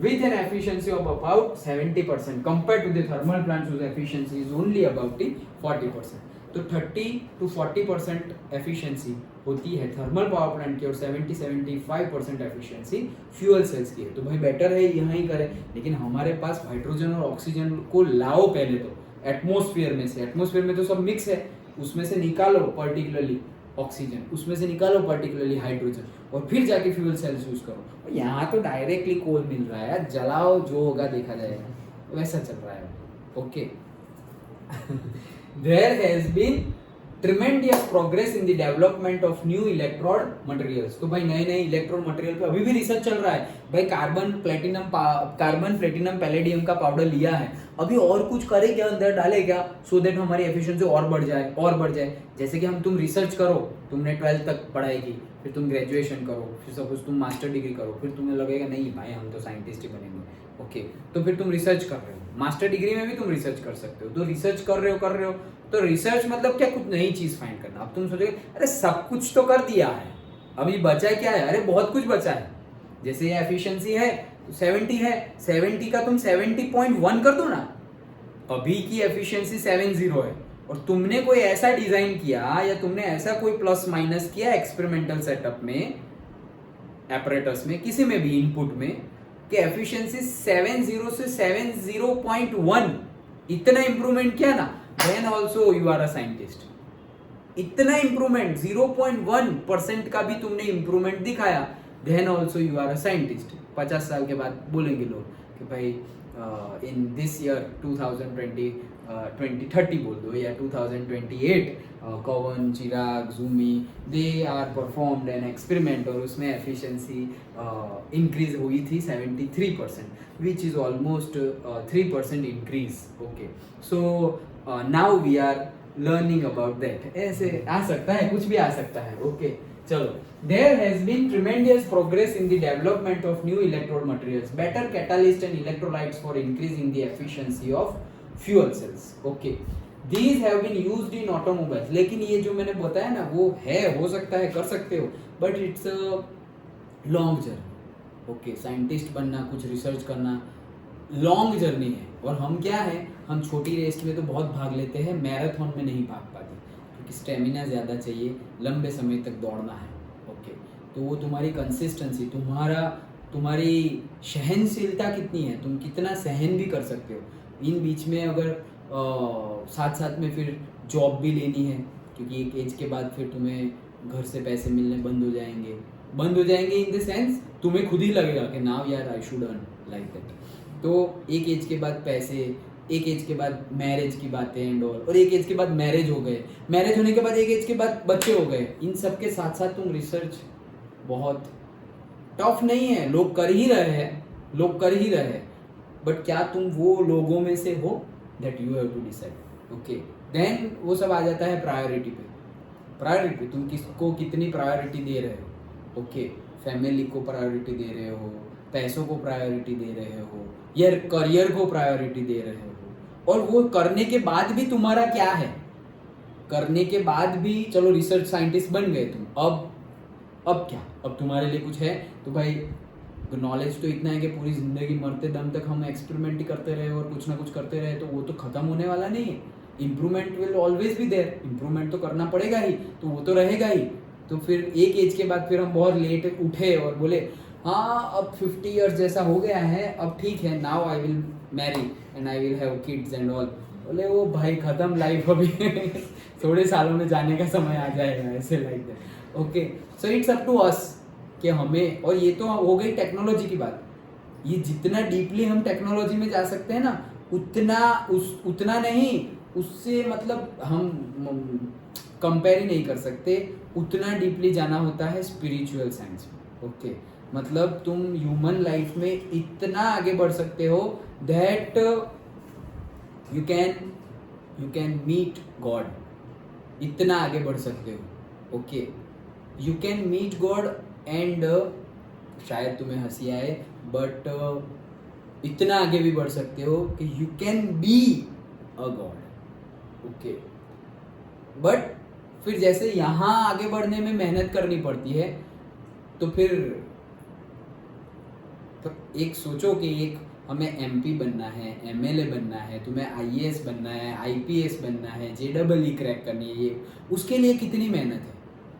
with an efficiency of about 70% compared to the thermal plants whose efficiency is only about 40%. तो 30 to 40% efficiency होती है थर्मल पावर प्लांट की, और 70-75% efficiency फ्यूल सेल्स की है। तो भाई बेटर है यहाँ ही करें, लेकिन हमारे पास हाइड्रोजन और ऑक्सीजन को लाओ पहले तो एटमॉस्फेयर में से। एटमॉस्फेयर में तो सब मिक्स है, उसमें से निकालो पर्टिकुलरली ऑक्सीजन, उसमें से निकालो पर्टिकुलरली हाइड्रोजन, और फिर जाके फ्यूल सेल्स यूज करो। यहाँ तो डायरेक्टली कोल मिल रहा है, जलाओ जो होगा देखा जाएगा, वैसा चल रहा है, okay. There has been tremendous progress in the development of new electrode materials. तो भाई नए नए इलेक्ट्रोड मटेरियल पे अभी भी रिसर्च चल रहा है भाई। कार्बन प्लेटिनम पैलेडियम का पाउडर लिया है, अभी और कुछ करे क्या, अंदर डाले क्या, सो दैट हमारी एफिशिएंसी और बढ़ जाए और बढ़ जाए। जैसे कि तुम रिसर्च करो, तुमने 12th तक पढ़ाई की, फिर तुम ग्रेजुएशन करो, फिर सपोज तुम मास्टर डिग्री करो, फिर तुम्हें लगेगा नहीं भाई हम तो साइंटिस्ट ही बनेंगे, ओके, तो फिर तुम रिसर्च कर रहे हो, मास्टर डिग्री में भी तुम रिसर्च कर सकते हो, तो रिसर्च कर रहे हो, तो रिसर्च मतलब क्या, कुछ नई चीज फाइंड करना। अब तुम सोचोगे अरे सब कुछ तो कर दिया है, अभी बचा क्या है, अरे बहुत कुछ बचा है। जैसे ये एफिशिएंसी है 70 है, 70 का तुम 70.1 कर दो ना, अभी की एफिशिएंसी 70 है, और तुमने कोई ऐसा डिजाइन किया या तुमने ऐसा कोई प्लस माइनस किया एक्सपेरिमेंटल सेटअप में, एपरेटस में, किसी में भी इनपुट में, कि एफिशिएंसी 70 से 70.1 इतना इंप्रूवमेंट किया ना, then also you are a scientist. इतना इंप्रूवमेंट 0.1% का भी तुमने इंप्रूवमेंट दिखाया, then also you are a scientist. 50 साल के बाद बोलेंगे लोग कि भाई इन दिस ईयर 2030 बोल दो या 2028, Kavan, Chirag, Jumi, they are performed an experiment और उसमें एफिशिएंसी इंक्रीज हुई थी 73%, which is almost 3% increase. Okay, so now we are learning about that. ऐसे आ सकता है, कुछ भी आ सकता है। ओके, चलो, there has been tremendous progress in the development of new electrode materials, better catalyst and electrolytes for increasing the efficiency of fuel cells. Okay, these have been used in automobiles. लेकिन ये जो मैंने बताया ना, वो है, हो सकता है, कर सकते हो, but it's a long journey. Okay, scientist बनना, कुछ रिसर्च करना लॉन्ग जर्नी है, और हम क्या है, हम छोटी रेस में तो बहुत भाग लेते हैं, मैराथन में नहीं भाग पाते क्योंकि स्टेमिना ज़्यादा चाहिए, लंबे समय तक दौड़ना है। ओके, तो वो तुम्हारी कंसिस्टेंसी, तुम्हारी सहनशीलता कितनी है, तुम कितना सहन भी कर सकते हो। इन बीच में अगर साथ साथ में फिर जॉब भी लेनी है, क्योंकि एक एज के बाद फिर तुम्हें घर से पैसे मिलने बंद हो जाएंगे इन द सेंस तुम्हें खुद ही लगेगा कि नाउ यार I should earn like that. तो एक एज के बाद पैसे, एक एज के बाद मैरिज की बातें एंड ऑल, और एक एज के बाद मैरिज हो गए, मैरिज होने के बाद एक एज के बाद बच्चे हो गए, इन सब के साथ साथ तुम रिसर्च, बहुत टफ नहीं है, लोग कर ही रहे हैं, बट क्या तुम वो लोगों में से हो, that you have to decide. Okay, then वो सब आ जाता है प्रायोरिटी पे, तुम किसको कितनी प्रायोरिटी दे रहे हो। ओके, फैमिली को प्रायोरिटी दे रहे हो, पैसों को प्रायोरिटी दे रहे हो, या करियर को प्रायोरिटी दे रहे हो, और वो करने के बाद भी तुम्हारा क्या है, करने के बाद भी चलो रिसर्च साइंटिस्ट बन गए तुम, अब क्या, अब तुम्हारे लिए कुछ है, तो भाई नॉलेज तो इतना है कि पूरी जिंदगी मरते दम तक हम एक्सपेरिमेंट ही करते रहे और कुछ ना कुछ करते रहे, तो वो तो खत्म होने वाला नहीं है। Improvement will always be there, improvement तो करना पड़ेगा ही, तो वो तो रहेगा ही। तो फिर एक एज के बाद फिर हम बहुत लेट उठे और बोले हाँ अब 50 इयर्स जैसा हो गया है, अब ठीक है, now I will marry and I will have kids and all. बोले वो भाई खत्म लाइफ अभी थोड़े सालों में जाने का समय आ जाएगा, ऐसे like that. Okay, so it's up to us कि हमें, और ये तो हो गई टेक्नोलॉजी की बात, ये जितना डीपली हम टेक्नोलॉजी में जा सकते हैं ना, उतना नहीं, उससे मतलब हम कंपेयर ही नहीं कर सकते, उतना डीपली जाना होता है स्पिरिचुअल साइंस में। ओके, मतलब तुम ह्यूमन लाइफ में इतना आगे बढ़ सकते हो that you can meet God, इतना आगे बढ़ सकते हो। Okay, you can meet God and शायद तुम्हें हंसी आए, बट इतना आगे भी बढ़ सकते हो कि you can be a God. Okay, but फिर जैसे यहाँ आगे बढ़ने में मेहनत करनी पड़ती है, तो फिर तो एक सोचो कि एक हमें एमपी बनना है, एमएलए बनना है, तुम्हें आईएएस बनना है, आईपीएस बनना है, जेईई क्रैक करनी है, ये उसके लिए कितनी मेहनत है।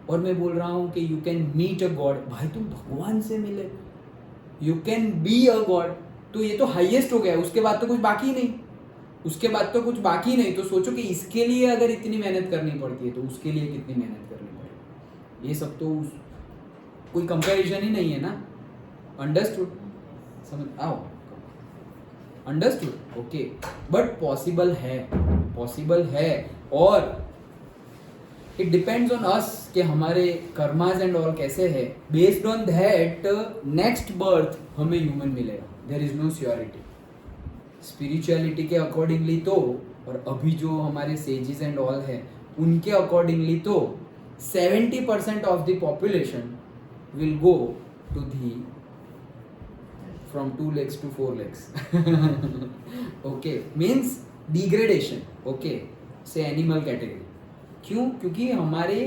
और मैं बोल रहा हूँ कि you can meet a god, भाई तुम भगवान से मिले, you can be a god, तो ये तो हाईएस्ट हो गया, उसके बाद तो कुछ बाकी नहीं, तो सोचो कि इसके लिए अगर इतनी मेहनत करनी पड़ती है तो उसके लिए कितनी मेहनत करनी पड़ेगी। ये सब तो कोई कंपैरिजन ही नहीं है ना। अंडरस्टूड, समझ आओ, अंडरस्टूड। ओके, बट पॉसिबल है, और इट डिपेंड्स ऑन अस कि हमारे कर्मास एंड ऑल कैसे है। Based on that next birth हमें ह्यूमन मिलेगा, there is no surety. Spirituality के अकॉर्डिंगली तो, और अभी जो हमारे सेजेस एंड ऑल है उनके अकॉर्डिंगली तो 70% of the population will go to the from 2 lakhs to 4 lakhs. Okay, means degradation. Okay, से एनिमल कैटेगरी. क्यों? क्योंकि हमारे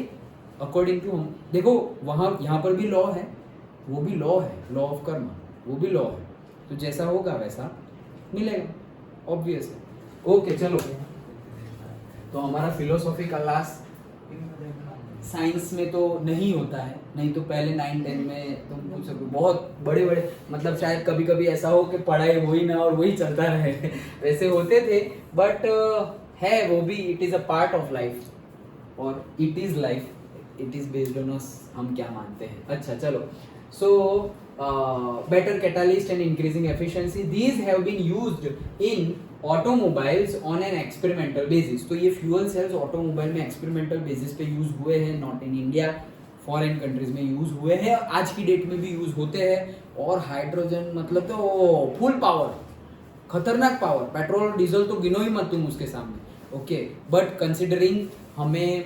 अकॉर्डिंग टू हम देखो वहाँ यहाँ पर भी लॉ है, वो भी लॉ है, लॉ ऑफ कर्म, वो भी लॉ है. तो जैसा होगा वैसा मिलेगा, ऑब्वियस है. ओके चलो, तो हमारा फिलोसॉफी का क्लास साइंस में तो नहीं होता है, नहीं तो पहले 9-10 में तुम पूछ सको बहुत बड़े बड़े, मतलब शायद कभी कभी ऐसा हो कि पढ़ाई वही ना और वही चलता रहे वैसे होते थे, बट है वो भी, it is a part of life और it is life, it is based on us, हम क्या मानते हैं. अच्छा चलो, सो better catalyst and increasing efficiency, these have been used in automobiles on an experimental basis. तो ये fuel cells ऑटोमोबाइल में experimental basis पे यूज हुए हैं, not in India, foreign countries में यूज हुए हैं, आज की डेट में भी यूज होते हैं. और हाइड्रोजन मतलब तो फुल पावर, खतरनाक पावर, पेट्रोल डीजल तो गिनो ही मत तुम उसके सामने. ओके, बट कंसिडरिंग हमें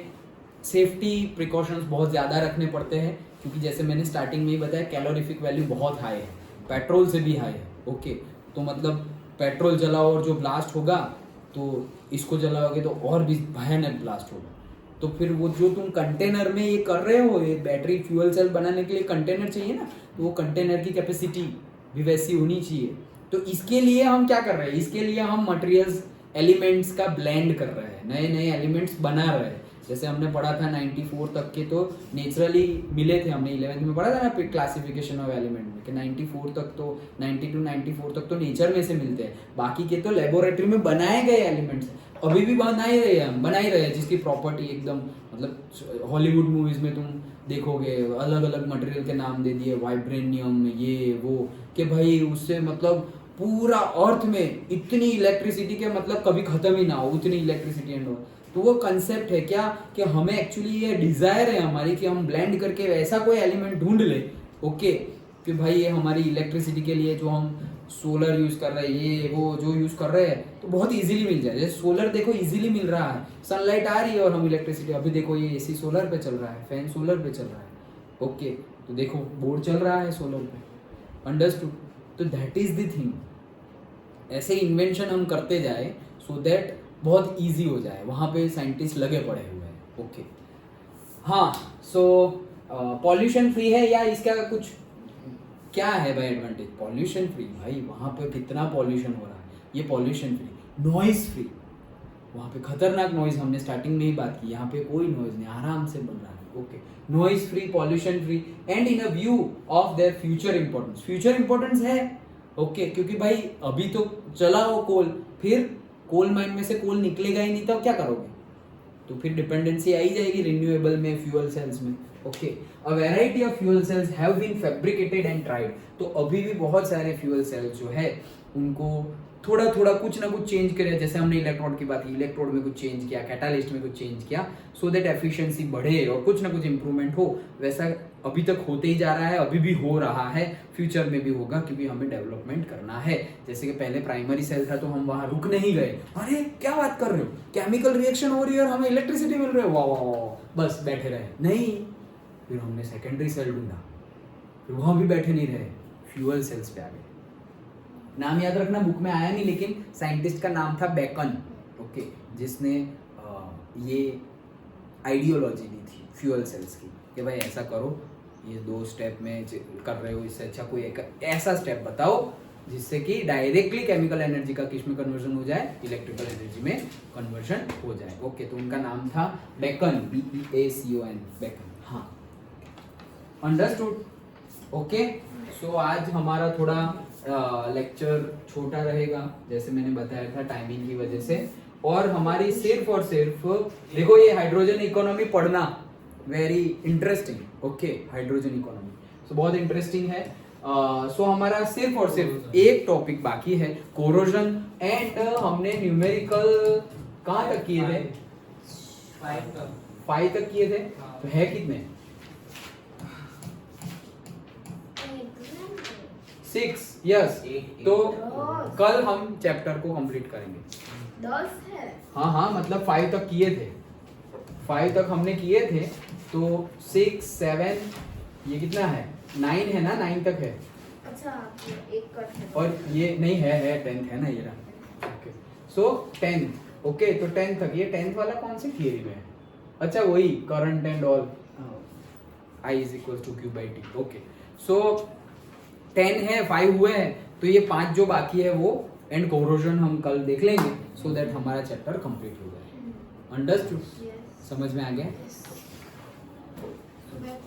सेफ्टी प्रिकॉशंस बहुत ज़्यादा रखने पड़ते हैं, क्योंकि जैसे मैंने स्टार्टिंग में ही बताया कैलोरीफिक वैल्यू बहुत हाई है, पेट्रोल से भी हाई है. ओके, तो मतलब पेट्रोल जलाओ और जो ब्लास्ट होगा, तो इसको जलाओगे तो और भी भयानक ब्लास्ट होगा. तो फिर वो जो तुम कंटेनर में ये कर रहे हो, ये बैटरी फ्यूल सेल बनाने के लिए कंटेनर चाहिए ना, तो वो कंटेनर की कैपेसिटी भी वैसी होनी चाहिए. तो इसके लिए हम क्या कर रहे हैं, इसके लिए हम मटेरियल्स एलिमेंट्स का ब्लेंड कर रहे हैं, नए नए एलिमेंट्स बना रहे हैं. जैसे हमने पढ़ा था 94 तक के तो नेचुरली मिले थे, हमने 11th में पढ़ा था ना क्लासिफिकेशन ऑफ एलिमेंट में कि 94 तक तो 92-94 तक तो नेचर में से मिलते हैं, बाकी के तो लेबोरेटरी में बनाए गए एलिमेंट्स अभी भी बना ही रहे हैं, बना ही रहे हैं, जिसकी प्रॉपर्टी एकदम, मतलब हॉलीवुड मूवीज में तुम देखोगे अलग अलग मटेरियल के नाम दे दिए, वाइब्रेनियम ये वो, कि भाई उससे मतलब पूरा अर्थ में इतनी इलेक्ट्रिसिटी के मतलब कभी खत्म ही ना हो, उतनी इलेक्ट्रिसिटी एंड हो. तो वो कंसेप्ट है क्या कि हमें एक्चुअली ये डिजायर है हमारी कि हम ब्लेंड करके ऐसा कोई एलिमेंट ढूंढ ले. ओके, कि भाई ये हमारी इलेक्ट्रिसिटी के लिए जो हम सोलर यूज कर रहे हैं, ये वो जो यूज कर रहे हैं, तो बहुत इजीली मिल जाए. जैसे सोलर देखो इजीली मिल रहा है, सनलाइट आ रही है और हम इलेक्ट्रिसिटी, अभी देखो ये एसी सोलर पे चल रहा है, फैन सोलर पे चल रहा है. ओके, तो देखो बोर्ड चल रहा है सोलर पे, अंडरस्टूड. तो दैट इज द थिंग, ऐसे इन्वेंशन हम करते जाए सो दैट बहुत इजी हो जाए. वहाँ पे साइंटिस्ट लगे पड़े हुए हैं. ओके, हाँ, सो पॉल्यूशन फ्री है या इसका कुछ क्या है भाई एडवांटेज? पॉल्यूशन फ्री, भाई वहाँ पे कितना पॉल्यूशन हो रहा है, ये पॉल्यूशन फ्री. नॉइज फ्री, वहाँ पे खतरनाक नॉइज, हमने स्टार्टिंग में ही बात की, यहाँ पे कोई नॉइज नहीं, आराम से बन रहा है. Okay, noise free, pollution free, and in a view of their future importance. Future importance है. ओके, क्योंकि भाई अभी तो चला हो कोल, फिर कोल माइन में से कोल निकलेगा ही नहीं, तो क्या करोगे? तो फिर डिपेंडेंसी आई जाएगी रिन्यूएबल में, फ्यूल सेल्स में. Okay, a variety of fuel cells have been fabricated and tried. तो अभी भी बहुत सारे फ्यूल सेल्स जो है उनको थोड़ा थोड़ा कुछ ना कुछ चेंज करें. जैसे हमने इलेक्ट्रोड की बात की, इलेक्ट्रोड में कुछ चेंज किया, कैटालिस्ट में कुछ चेंज किया, सो दैट एफिशिएंसी बढ़े और कुछ ना कुछ इंप्रूवमेंट हो. वैसा अभी तक होते ही जा रहा है, अभी भी हो रहा है, फ्यूचर में भी होगा, क्योंकि हमें डेवलपमेंट करना है. जैसे कि पहले प्राइमरी सेल था तो हम वहां रुक नहीं गए, अरे क्या बात कर रहे हो, केमिकल रिएक्शन हो रही है और हमें इलेक्ट्रिसिटी मिल रही है, वाह वाह वाह, बस बैठे रहे. नहीं, फिर हमने सेकेंडरी सेल ढूंढा, फिर वहां भी बैठे नहीं रहे, फ्यूल सेल्स पे आ गए. नाम याद रखना, बुक में आया नहीं, लेकिन साइंटिस्ट का नाम था बेकन. ओके, जिसने ये आइडियोलॉजी दी थी फ्यूल सेल्स की कि भाई ऐसा करो, ये 2 स्टेप में कर रहे हो, इससे अच्छा कोई एक ऐसा स्टेप बताओ जिससे कि डायरेक्टली केमिकल एनर्जी का किस में कन्वर्जन हो जाए, इलेक्ट्रिकल एनर्जी में कन्वर्जन हो जाए. ओके, तो उनका नाम था बेकन, BEACON, बेकन. हाँ, अंडरस्टूड. ओके, सो आज हमारा थोड़ा लेक्चर छोटा रहेगा, जैसे मैंने बताया था टाइमिंग की वजह से. और हमारी सिर्फ और सिर्फ देखो, ये हाइड्रोजन इकोनॉमी पढ़ना very interesting. Okay, hydrogen economy so बहुत इंटरेस्टिंग है. सो हमारा सिर्फ और सिर्फ एक टॉपिक बाकी है, कोरोजन. एंड हमने न्यूमेरिकल कहाँ तक किए थे? 5 तक किए थे. तो है कितने? 6 यस एक- तो दस। कल हम चैप्टर को कंप्लीट करेंगे 10 है। हाँ हाँ मतलब 5 तक किए थे 5 तक हमने किए थे तो 6 7 ये कितना है 9 है ना 9 तक है अच्छा एक कट है। और ये नहीं है 10th है ना ये रहा ओके सो 10th ओके तो 10th तक ये 10th वाला कौन सी थियरी में है अच्छा वही current and all I is equals to Q by T okay so 10 है 5 हुए हैं तो ये 5 जो बाकी है वो एंड कोरोजन हम कल देख लेंगे सो दैट हमारा चैप्टर कंप्लीट हो जाए अंडरस्टूड Yes. समझ में आ गया Yes. सुबह